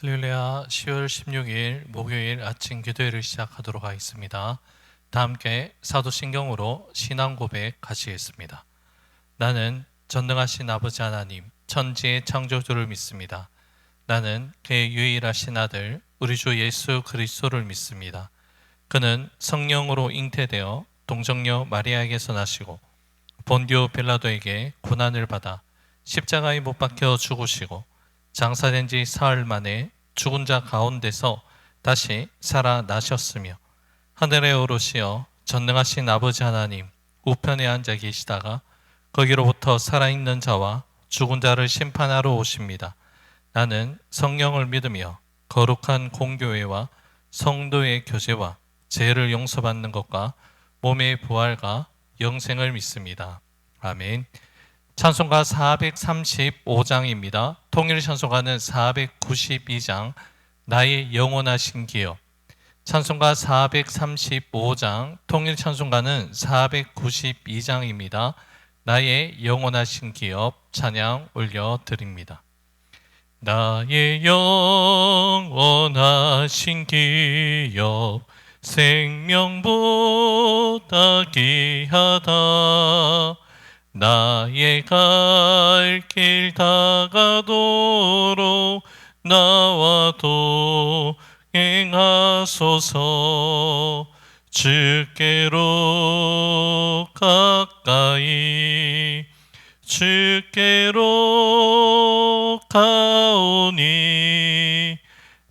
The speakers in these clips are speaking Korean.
할렐루야. 10월 16일 목요일 아침 기도회를 시작하도록 하겠습니다. 다 함께 사도신경으로 신앙 고백 하시겠습니다. 나는 전능하신 아버지 하나님, 천지의 창조주를 믿습니다. 나는 그의 유일하신 아들 우리 주 예수 그리스도를 믿습니다. 그는 성령으로 잉태되어 동정녀 마리아에게서 나시고 본디오 빌라도에게 고난을 받아 십자가에 못 박혀 죽으시고 장사된 지 사흘 만에 죽은 자 가운데서 다시 살아나셨으며 하늘에 오르시어 전능하신 아버지 하나님 우편에 앉아 계시다가 거기로부터 살아있는 자와 죽은 자를 심판하러 오십니다. 나는 성령을 믿으며 거룩한 공교회와 성도의 교제와 죄를 용서받는 것과 몸의 부활과 영생을 믿습니다. 아멘. 찬송가 435장입니다. 통일 찬송가는 492장 나의 영원하신 기업. 찬송가 435장, 통일 찬송가는 492장입니다. 나의 영원하신 기업 찬양 올려드립니다. 나의 영원하신 기업 생명보다 귀하다. 나의 갈 길 다가도록 나와 동행하소서. 주께로 가까이 주께로 가오니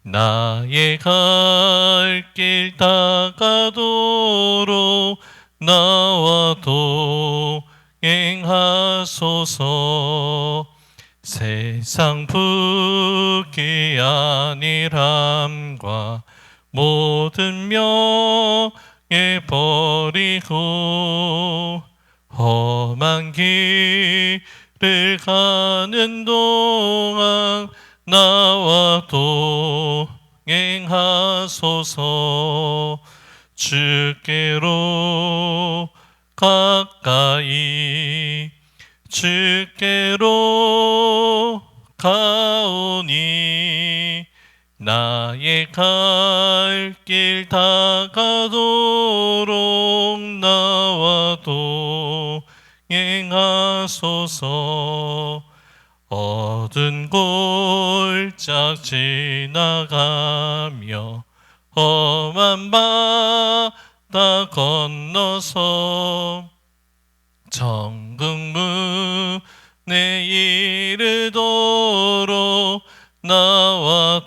나의 갈 길 다가도록 나와 동행하소서. 세상 부귀 아니람과 모든 명예 버리고 험한 길을 가는 동안 나와 동행하소서. 주께로 가까이 주께로 가오니 나의 갈 길 다가도록 나와 동행하소서. 어두운 골짝 지나가며 험한 바다 건너서 정금문에 이르도록 나와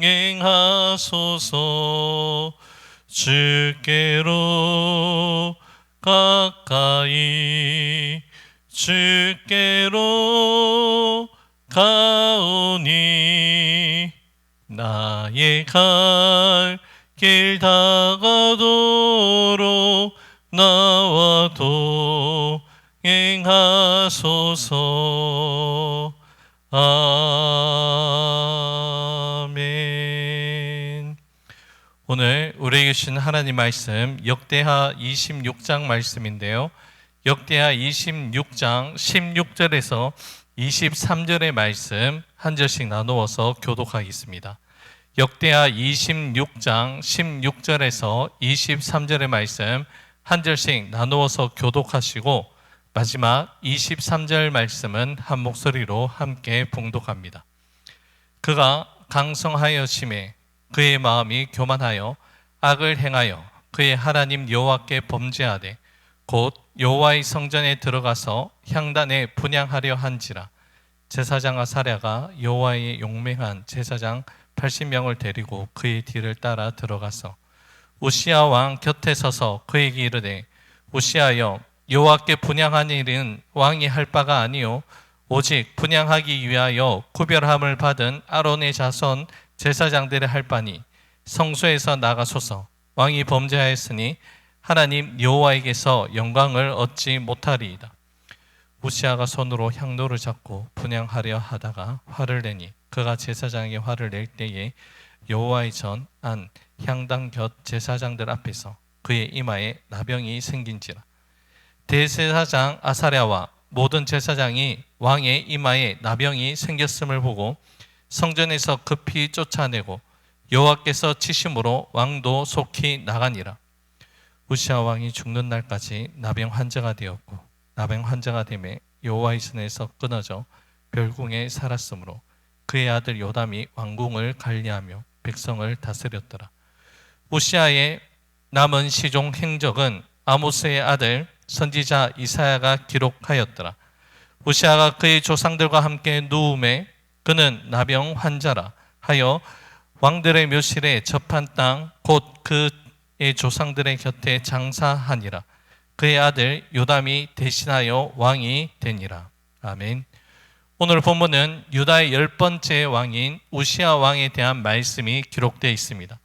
동행하소서. 주께로 가까이 주께로 가오니 나의 갈 길 다가도록 나와 동행하소서. 아멘. 오늘 우리에게 주신 하나님 말씀 역대하 26장 말씀인데요. 역대하 26장 16절에서 23절의 말씀 한 절씩 나누어서 교독하겠습니다. 역대하 26장 16절에서 23절의 말씀 한 절씩 나누어서 교독하시고 마지막 23절 말씀은 한 목소리로 함께 봉독합니다. 그가 강성하여심에 그의 마음이 교만하여 악을 행하여 그의 하나님 여호와께 범죄하되 곧 여호와의 성전에 들어가서 향단에 분향하려 한지라. 제사장 아사랴가 여호와의 용맹한 제사장 80명을 데리고 그의 뒤를 따라 들어가서 우시야 왕 곁에 서서 그에게 이르되 우시야여, 여호와께 분향한 일은 왕이 할 바가 아니요 오직 분향하기 위하여 구별함을 받은 아론의 자손 제사장들의 할 바니 성소에서 나가소서. 왕이 범죄하였으니 하나님 여호와에게서 영광을 얻지 못하리이다. 우시야가 손으로 향로를 잡고 분향하려 하다가 화를 내니 그가 제사장에게 화를 낼 때에 여호와의 전 안 향단 곁 제사장들 앞에서 그의 이마에 나병이 생긴지라. 대제사장 아사랴와 모든 제사장이 왕의 이마에 나병이 생겼음을 보고 성전에서 급히 쫓아내고 여호와께서 치심으로 왕도 속히 나가니라. 우시아 왕이 죽는 날까지 나병 환자가 되었고 나병 환자가 되매 여호와의 손에서 끊어져 별궁에 살았으므로 그의 아들 요담이 왕궁을 관리하며 백성을 다스렸더라. 우시아의 남은 시종 행적은 아모스의 아들 선지자 이사야가 기록하였더라. 우시아가 그의 조상들과 함께 누움에 그는 나병 환자라 하여 왕들의 묘실에 접한 땅 곧 그의 조상들의 곁에 장사하니라. 그의 아들 요담이 대신하여 왕이 되니라. 아멘. 오늘 본문은 유다의 10번째 왕인 우시아 왕에 대한 말씀이 기록되어 있습니다.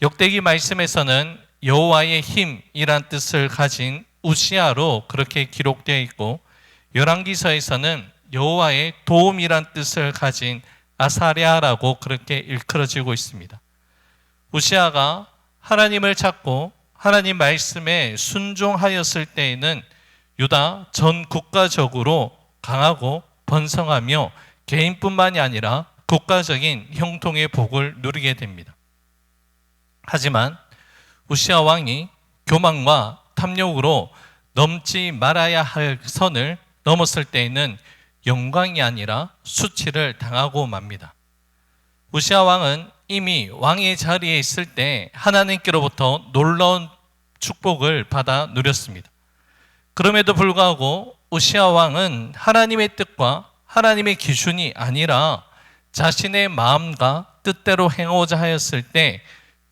역대기 말씀에서는 여호와의 힘이란 뜻을 가진 우시아로 그렇게 기록되어 있고, 열왕기서에서는 여호와의 도움이란 뜻을 가진 아사랴라고 그렇게 일컬어지고 있습니다. 우시아가 하나님을 찾고 하나님 말씀에 순종하였을 때에는 유다 전 국가적으로 강하고 번성하며 개인뿐만이 아니라 국가적인 형통의 복을 누리게 됩니다. 하지만 우시아 왕이 교만과 탐욕으로 넘지 말아야 할 선을 넘었을 때에는 영광이 아니라 수치를 당하고 맙니다. 우시아 왕은 이미 왕의 자리에 있을 때 하나님께로부터 놀라운 축복을 받아 누렸습니다. 그럼에도 불구하고 우시아 왕은 하나님의 뜻과 하나님의 기준이 아니라 자신의 마음과 뜻대로 행하고자 하였을 때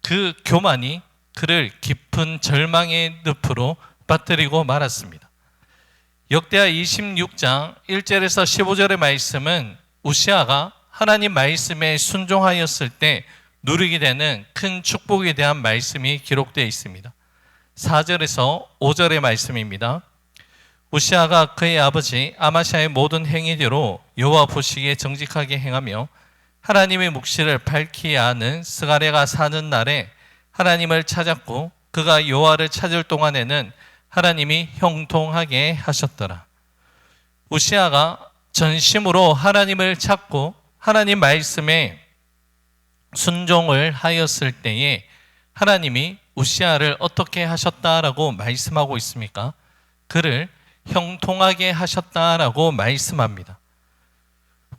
그 교만이 그를 깊은 절망의 늪으로 빠뜨리고 말았습니다. 역대하 26장 1절에서 15절의 말씀은 우시아가 하나님 말씀에 순종하였을 때 누리게 되는 큰 축복에 대한 말씀이 기록되어 있습니다. 4절에서 5절의 말씀입니다. 우시아가 그의 아버지 아마샤의 모든 행위대로 여호와 보시기에 정직하게 행하며 하나님의 묵시를 밝히 아는 스가랴가 사는 날에 하나님을 찾았고 그가 여호와를 찾을 동안에는 하나님이 형통하게 하셨더라. 우시아가 전심으로 하나님을 찾고 하나님 말씀에 순종을 하였을 때에 하나님이 우시아를 어떻게 하셨다라고 말씀하고 있습니까? 그를 형통하게 하셨다라고 말씀합니다.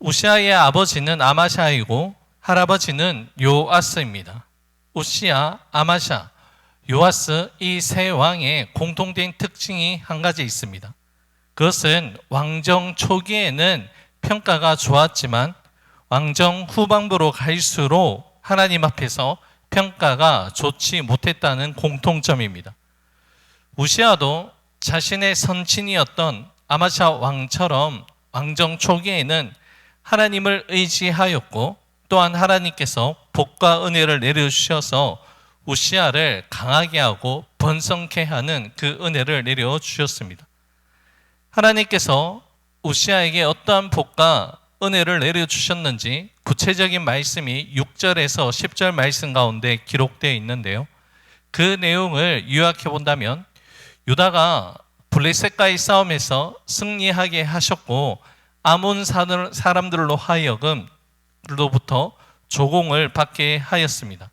우시아의 아버지는 아마샤이고 할아버지는 요아스입니다. 우시아, 아마샤, 요아스 이 세 왕의 공통된 특징이 한 가지 있습니다. 그것은 왕정 초기에는 평가가 좋았지만 왕정 후반부로 갈수록 하나님 앞에서 평가가 좋지 못했다는 공통점입니다. 우시아도 자신의 선친이었던 아마샤 왕처럼 왕정 초기에는 하나님을 의지하였고 또한 하나님께서 복과 은혜를 내려주셔서 우시아를 강하게 하고 번성케 하는 그 은혜를 내려주셨습니다. 하나님께서 우시아에게 어떠한 복과 은혜를 내려주셨는지 구체적인 말씀이 6절에서 10절 말씀 가운데 기록되어 있는데요. 그 내용을 요약해 본다면 유다가 블레셋과의 싸움에서 승리하게 하셨고 아몬 사람들로 하여금 로부터 조공을 받게 하였습니다.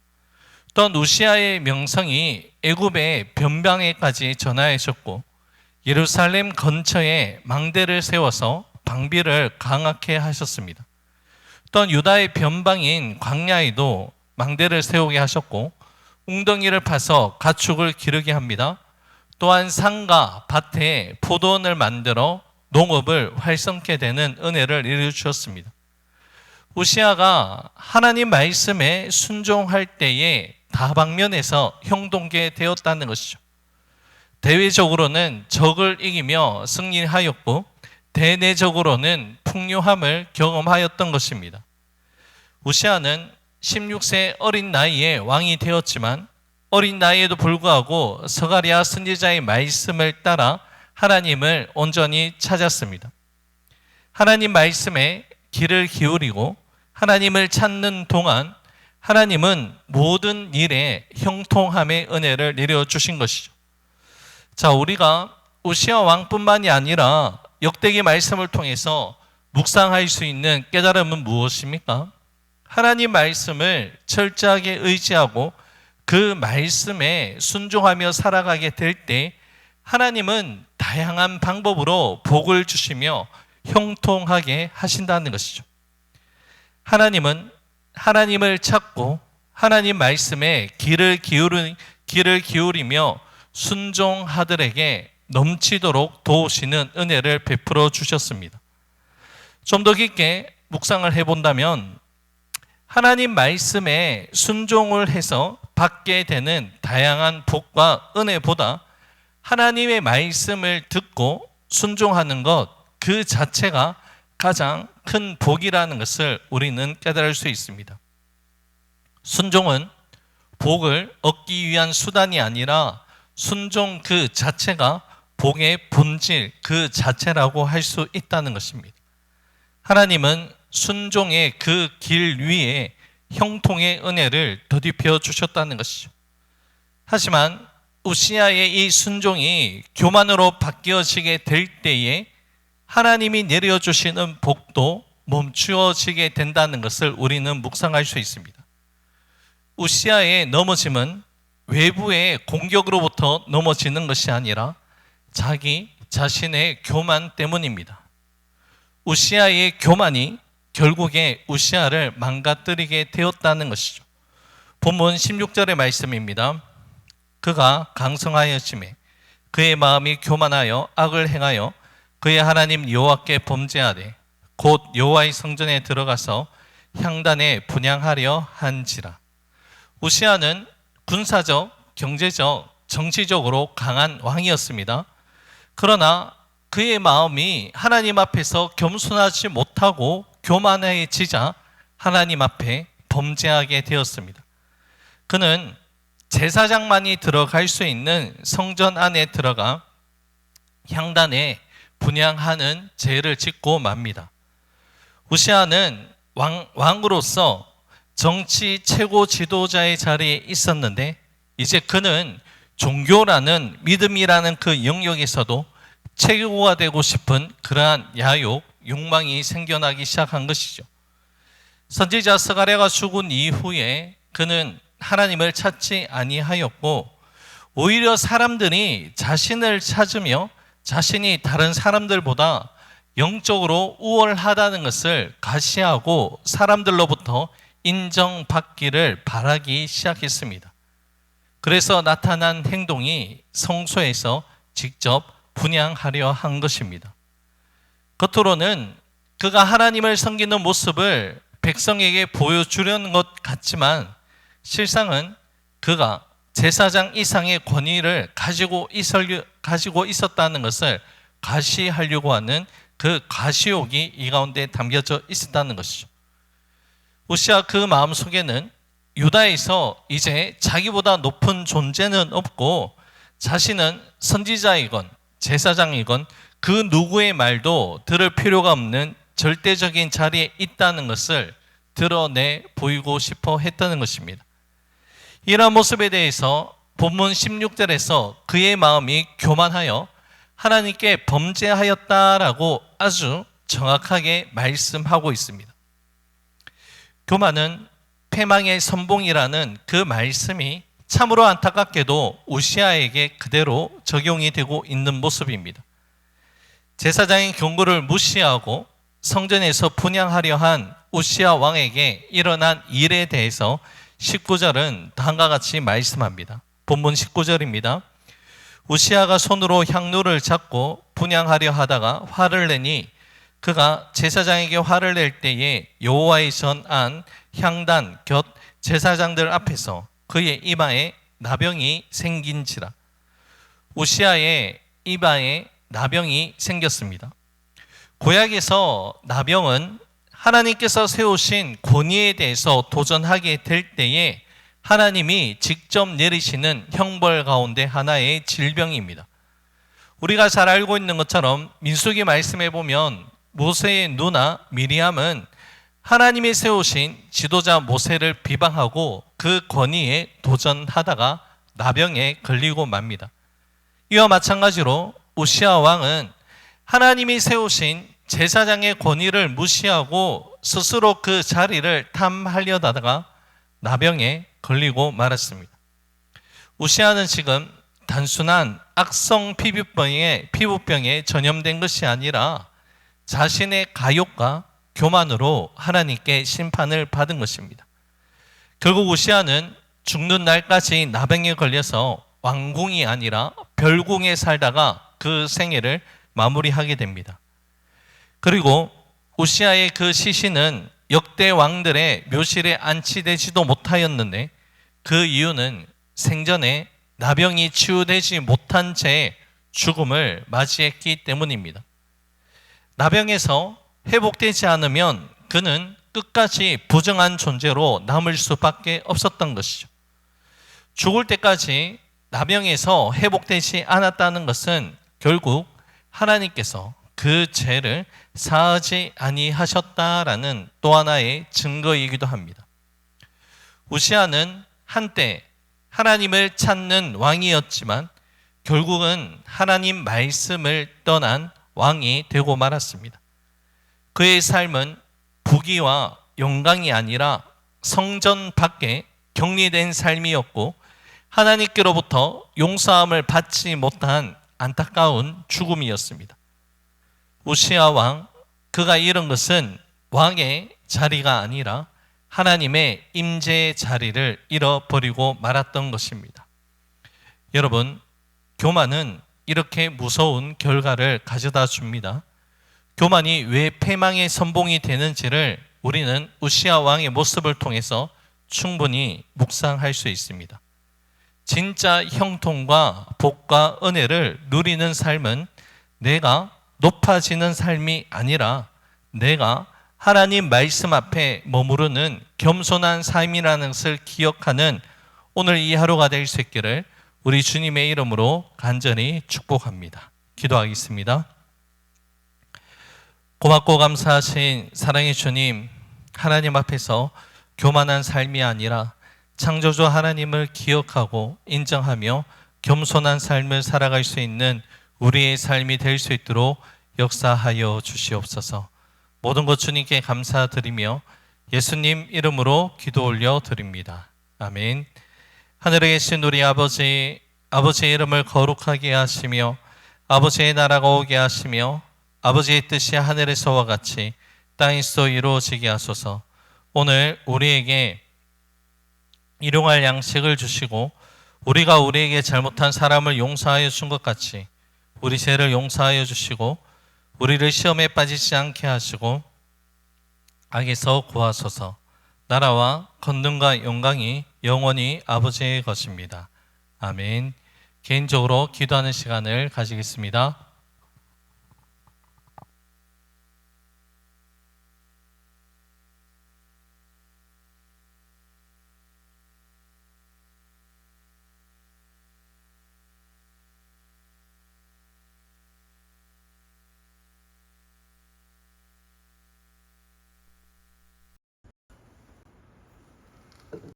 또한 우시아의 명성이 애굽의 변방에까지 전하였고 예루살렘 근처에 망대를 세워서 방비를 강하게 하셨습니다. 또한 유다의 변방인 광야에도 망대를 세우게 하셨고 웅덩이를 파서 가축을 기르게 합니다. 또한 산과 밭에 포도원을 만들어 농업을 활성케 되는 은혜를 이루어주셨습니다. 우시아가 하나님 말씀에 순종할 때에 다방면에서 형통케 되었다는 것이죠. 대외적으로는 적을 이기며 승리하였고 대내적으로는 풍요함을 경험하였던 것입니다. 우시아는 16세 어린 나이에 왕이 되었지만 어린 나이에도 불구하고 스가랴 선지자의 말씀을 따라 하나님을 온전히 찾았습니다. 하나님 말씀에 귀를 기울이고 하나님을 찾는 동안 하나님은 모든 일에 형통함의 은혜를 내려주신 것이죠. 자, 우리가 우시아 왕뿐만이 아니라 역대기 말씀을 통해서 묵상할 수 있는 깨달음은 무엇입니까? 하나님 말씀을 철저하게 의지하고 그 말씀에 순종하며 살아가게 될 때 하나님은 다양한 방법으로 복을 주시며 형통하게 하신다는 것이죠. 하나님은 하나님을 찾고 하나님 말씀에 길을 기울이며 순종하들에게 넘치도록 도우시는 은혜를 베풀어 주셨습니다. 좀 더 깊게 묵상을 해본다면 하나님 말씀에 순종을 해서 받게 되는 다양한 복과 은혜보다 하나님의 말씀을 듣고 순종하는 것 그 자체가 가장 큰 복이라는 것을 우리는 깨달을 수 있습니다. 순종은 복을 얻기 위한 수단이 아니라 순종 그 자체가 복의 본질 그 자체라고 할 수 있다는 것입니다. 하나님은 순종의 그 길 위에 형통의 은혜를 더딥혀 주셨다는 것이죠. 하지만 우시아의 이 순종이 교만으로 바뀌어지게 될 때에 하나님이 내려주시는 복도 멈추어지게 된다는 것을 우리는 묵상할 수 있습니다. 우시아의 넘어짐은 외부의 공격으로부터 넘어지는 것이 아니라 자기 자신의 교만 때문입니다. 우시아의 교만이 결국에 우시아를 망가뜨리게 되었다는 것이죠. 본문 16절의 말씀입니다. 그가 강성하였으매 그의 마음이 교만하여 악을 행하여 그의 하나님 여호와께 범죄하되 곧 여호와의 성전에 들어가서 향단에 분향하려 한지라. 우시아는 군사적, 경제적, 정치적으로 강한 왕이었습니다. 그러나 그의 마음이 하나님 앞에서 겸손하지 못하고 교만해지자 하나님 앞에 범죄하게 되었습니다. 그는 제사장만이 들어갈 수 있는 성전 안에 들어가 향단에 분향하는 죄를 짓고 맙니다. 우시아는 왕으로서 정치 최고 지도자의 자리에 있었는데 이제 그는 종교라는 믿음이라는 그 영역에서도 최고가 되고 싶은 그러한 야욕, 욕망이 생겨나기 시작한 것이죠. 선지자 스가랴가 죽은 이후에 그는 하나님을 찾지 아니하였고 오히려 사람들이 자신을 찾으며 자신이 다른 사람들보다 영적으로 우월하다는 것을 가시하고 사람들로부터 인정받기를 바라기 시작했습니다. 그래서 나타난 행동이 성소에서 직접 분향하려 한 것입니다. 겉으로는 그가 하나님을 섬기는 모습을 백성에게 보여주려는 것 같지만 실상은 그가 제사장 이상의 권위를 가지고 있었다는 것을 가시하려고 하는 그 가시욕이 이 가운데 담겨져 있었다는 것이죠. 우시아 그 마음속에는 유다에서 이제 자기보다 높은 존재는 없고 자신은 선지자이건 제사장이건 그 누구의 말도 들을 필요가 없는 절대적인 자리에 있다는 것을 드러내 보이고 싶어 했다는 것입니다. 이러한 모습에 대해서 본문 16절에서 그의 마음이 교만하여 하나님께 범죄하였다라고 아주 정확하게 말씀하고 있습니다. 교만은 패망의 선봉이라는 그 말씀이 참으로 안타깝게도 우시아에게 그대로 적용이 되고 있는 모습입니다. 제사장의 경고를 무시하고 성전에서 분향하려 한 우시아 왕에게 일어난 일에 대해서 19절은 다음과 같이 말씀합니다. 본문 19절입니다. 우시아가 손으로 향로를 잡고 분향하려 하다가 화를 내니 그가 제사장에게 화를 낼 때에 여호와의 전 안 향단 곁 제사장들 앞에서 그의 이마에 나병이 생긴지라. 우시아의 이마에 나병이 생겼습니다. 구약에서 나병은 하나님께서 세우신 권위에 대해서 도전하게 될 때에 하나님이 직접 내리시는 형벌 가운데 하나의 질병입니다. 우리가 잘 알고 있는 것처럼 민수기 말씀에 보면 모세의 누나 미리암은 하나님이 세우신 지도자 모세를 비방하고 그 권위에 도전하다가 나병에 걸리고 맙니다. 이와 마찬가지로 우시아 왕은 하나님이 세우신 제사장의 권위를 무시하고 스스로 그 자리를 탐하려다가 나병에 걸리고 말았습니다. 우시아는 지금 단순한 악성 피부병에 전염된 것이 아니라 자신의 가욕과 교만으로 하나님께 심판을 받은 것입니다. 결국 우시아는 죽는 날까지 나병에 걸려서 왕궁이 아니라 별궁에 살다가 그 생애를 마무리하게 됩니다. 그리고 우시아의 그 시신은 역대 왕들의 묘실에 안치되지도 못하였는데 그 이유는 생전에 나병이 치유되지 못한 채 죽음을 맞이했기 때문입니다. 나병에서 회복되지 않으면 그는 끝까지 부정한 존재로 남을 수밖에 없었던 것이죠. 죽을 때까지 나병에서 회복되지 않았다는 것은 결국 하나님께서 그 죄를 사하지 아니하셨다라는 또 하나의 증거이기도 합니다. 우시아는 한때 하나님을 찾는 왕이었지만 결국은 하나님 말씀을 떠난 왕이 되고 말았습니다. 그의 삶은 부귀와 영광이 아니라 성전 밖에 격리된 삶이었고 하나님께로부터 용서함을 받지 못한 안타까운 죽음이었습니다. 우시아 왕, 그가 잃은 것은 왕의 자리가 아니라 하나님의 임재의 자리를 잃어버리고 말았던 것입니다. 여러분, 교만은 이렇게 무서운 결과를 가져다 줍니다. 교만이 왜 패망의 선봉이 되는지를 우리는 우시아 왕의 모습을 통해서 충분히 묵상할 수 있습니다. 진짜 형통과 복과 은혜를 누리는 삶은 내가 높아지는 삶이 아니라 내가 하나님 말씀 앞에 머무르는 겸손한 삶이라는 것을 기억하는 오늘 이 하루가 될 수 있기를 우리 주님의 이름으로 간절히 축복합니다. 기도하겠습니다. 고맙고 감사하신 사랑의 주님, 하나님 앞에서 교만한 삶이 아니라 창조주 하나님을 기억하고 인정하며 겸손한 삶을 살아갈 수 있는 우리의 삶이 될 수 있도록 역사하여 주시옵소서. 모든 것 주님께 감사드리며 예수님 이름으로 기도 올려 드립니다. 아멘. 하늘에 계신 우리 아버지의 이름을 거룩하게 하시며 아버지의 나라가 오게 하시며 아버지의 뜻이 하늘에서와 같이 땅에서 이루어지게 하소서. 오늘 우리에게 일용할 양식을 주시고 우리가 우리에게 잘못한 사람을 용서하여 준 것 같이 우리 죄를 용서하여 주시고 우리를 시험에 빠지지 않게 하시고 악에서 구하소서. 나라와 권능과 영광이 영원히 아버지의 것입니다. 아멘. 개인적으로 기도하는 시간을 가지겠습니다.